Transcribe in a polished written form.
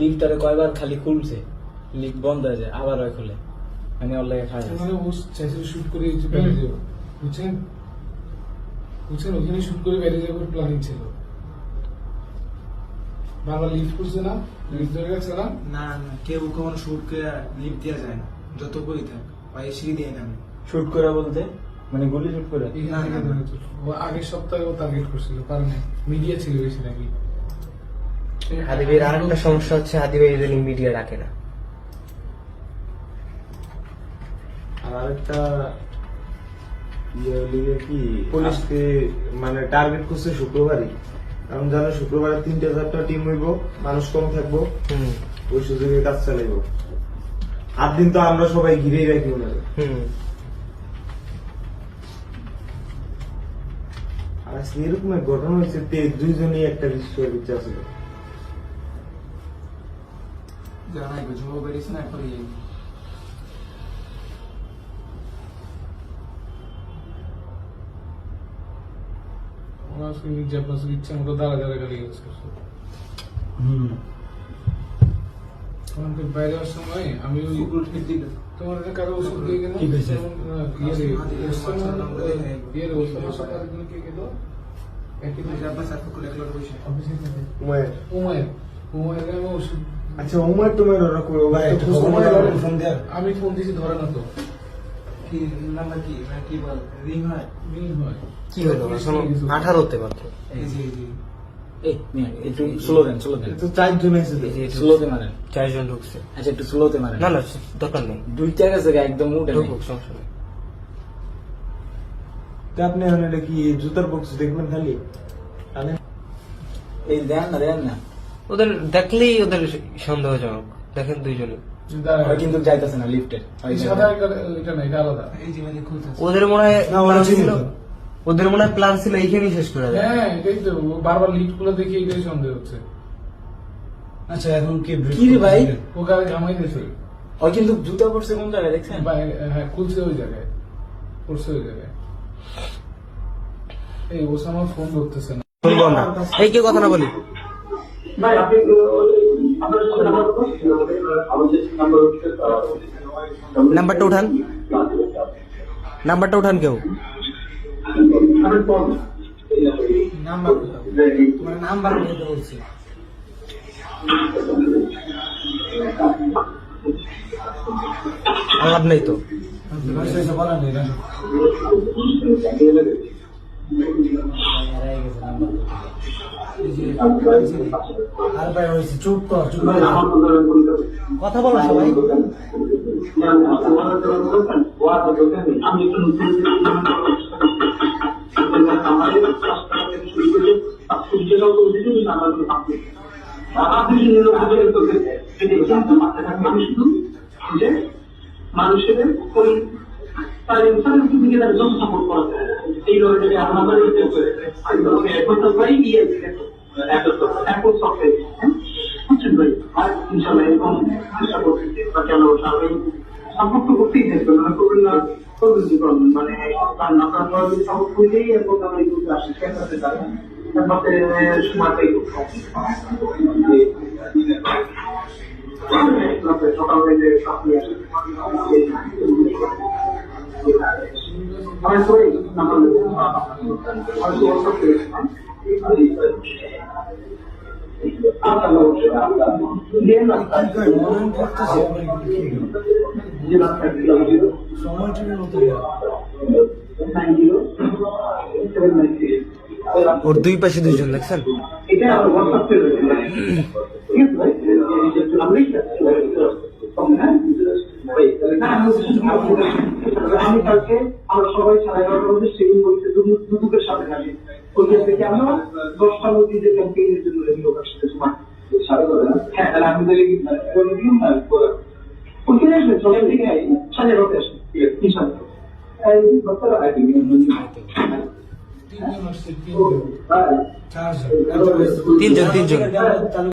লিফটারে কয়বার খালি খুলছে, লিফট বন্ধ হয়ে যায়, আবার ওই খুলে। আমি ওর লাগে খাই শুট করে বেরিয়ে যাবো, বুঝছেন বুঝছেন, ওখানে শুট করে বেরিয়ে যাবো প্ল্যানিং ছিল। বারবার লিফট করছে না, লিফট ধরে গেছে না। না না, কেউ কখনো শুট করে লিফট দেওয়া যায় না, যত করি থাক পায়ে সিঁড়ি দিয়ে নামে। শুট করে বলতে মানে গুলি শুট করে? ও আগের সপ্তাহে ও টার্গেট করছিল, কারণ মিডিয়া ছিল বেশি নাকি। হাদিবের আরেকটা সমস্যা হচ্ছে, হাদিবের ইদানিং মিডিয়া রাখে না। আর আরেকটা কি পুলিশকে মানে টার্গেট করছে শুক্রবারই, কারণ জানো শুক্রবারে 3-4টা টিম হইব, মানুষ কম থাকবো, ওই সুযোগে কাজ চালাইব। 8 দিন তো আমরা সবাই ঘিরেই রাখি ওনারে। আর আজকে এরকম এক ঘটনা হয়েছে, 2জনই একটা রিস্কের ভিতরে আছে। জানাই ঝোঁ বেরিয়েছে না এখন। ইচ্ছা মতো দাঁড়া দাঁড়া গাড়ি ইউজ করছে। বাইরে যাওয়ার সময় আমি তোমার কারো ওষুধ দিয়ে গেলাম, আচ্ছা উমার তোমার আমি ফোন দিয়েছি ধরে না তো। কি নাম্বার কি কি বল রিং হয়? রিং হয় কি হলো? 18 মাত্র। একটু স্লো দেন, স্লো দেন। তো 4জন এসেছিল, স্লোতে মারেন। 4 জন ঢুকছে। আচ্ছা একটু স্লোতে মারেন। না না দরকার নেই, 2টা গেছে একদম উঠে ঢুকুক, সমস্যা নেই। তো আপনি এখন এটা কি জুতার বক্স দেখবেন খালি? এই দেন না, দেন না। ওদের দেখলেই ওদের সন্দেহজনক। দেখেন 2জনে কিন্তু যাইতেছে না লিফটে। এটা না, এটা আলাদা। এই যে মানে খুলতে ওদের মনে হয় না, ওরা ছিল। ওদের মনে হয় প্ল্যান ছিল এইখানেই শেষ করে দেয়। হ্যাঁ এটাই তো, বারবার লিফট গুলো দেখে এটাই সন্দেহ হচ্ছে। আচ্ছা এখন কি রে ভাই? ও গাড়ি ঘামাই দিয়েছে। ওই কিন্তু জুতা পড়ছে কোন জায়গায় দেখছেন? হ্যাঁ খুলছে ওই জায়গায়, পড়ছে ওই জায়গায়। এই ওসামা ফোন ধরতেছে না। শুনবো না, এই কি কথা না বলি। নাম্বারটা উঠান, নাম্বারটা উঠান কেউ। নাম্বার তোমার নাম্বার বলতে বলছি। লাভ নেই তো। চুপ কর, চুপ কথা বলো সবাই। মানুষের তার দিকে তার জন্য সাপোর্ট করা যায়। এই লড়াইটাকে আমাদের সাপোর্ট করতেই থাকবে, মানে করবেন না, করবেন যে করবেন, মানে সাপোর্ট করলেই এরপর আমরা এই গ্রুপে আসি খেতে পারে সময়টাই সকালে যে আপনি আসেন ওর 2 পাশে 2জন দেখছেন। এটা হোয়াটসঅ্যাপ আমি কালকে আমরা সবাই 11:30টার মধ্যে সেভিং করতে দুদুকের সাথে থাকি। ওইখান থেকে আমরা 10টার মধ্যে যে ক্যাম্পেইনের জন্য রেডি হওয়ার সাথে সময় হ্যাঁ, তাহলে আমি করে দিন না, ওইখানে আসবেন সকাল থেকে 11:30 আসেন, ইনশাআল্লাহ। তিনজন আসছে, তিনজন। 3জন